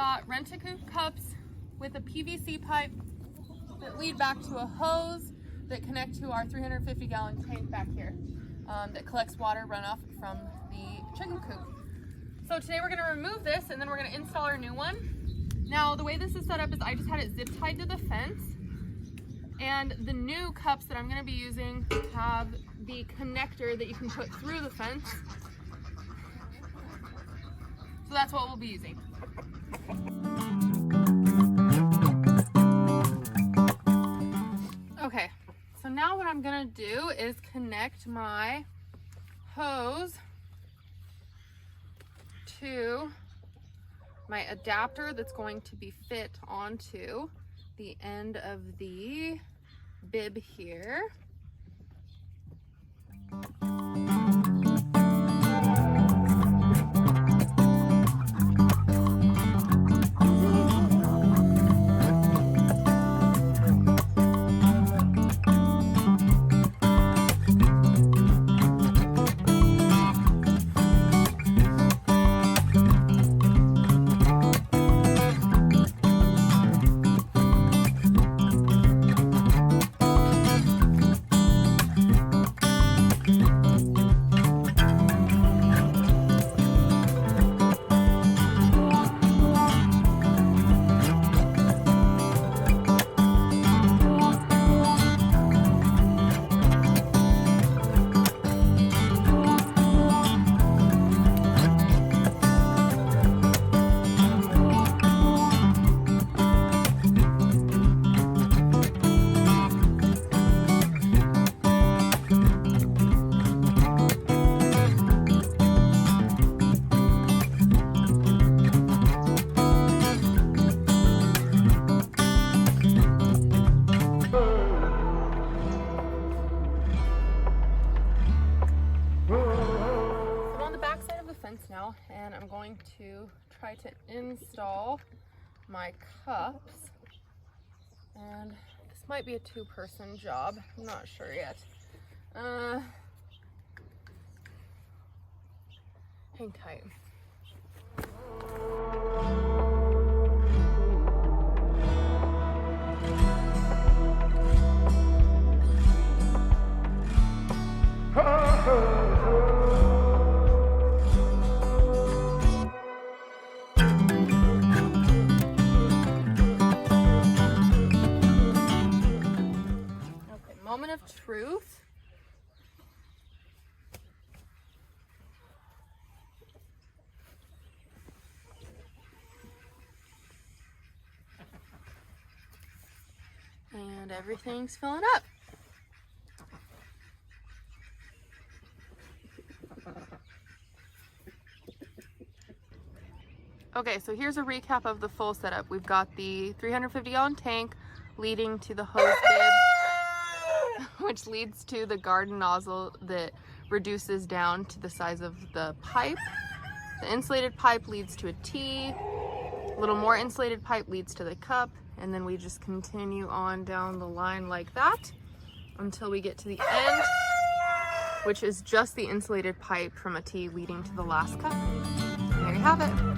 got RentaCoop cups with a PVC pipe that lead back to a hose that connect to our 350-gallon tank back here that collects water runoff from the chicken coop. So today we're gonna remove this and then we're gonna install our new one. Now the way this is set up is I just had it zip tied to the fence, and the new cups that I'm gonna be using have the connector that you can put through the fence. So that's what we'll be using. Okay, so now what I'm gonna do is connect my hose to my adapter that's going to be fit onto the end of the bib here. Now, and I'm going to try to install my cups, and this might be a two-person job. I'm not sure yet. Hang tight. Moment of truth. And everything's filling up. Okay, so here's a recap of the full setup. We've got the 350-gallon tank leading to the hose bib, which leads to the garden nozzle that reduces down to the size of the pipe. The insulated pipe leads to a T. A little more insulated pipe leads to the cup, and then we just continue on down the line like that until we get to the end, which is just the insulated pipe from a T leading to the last cup. And there you have it.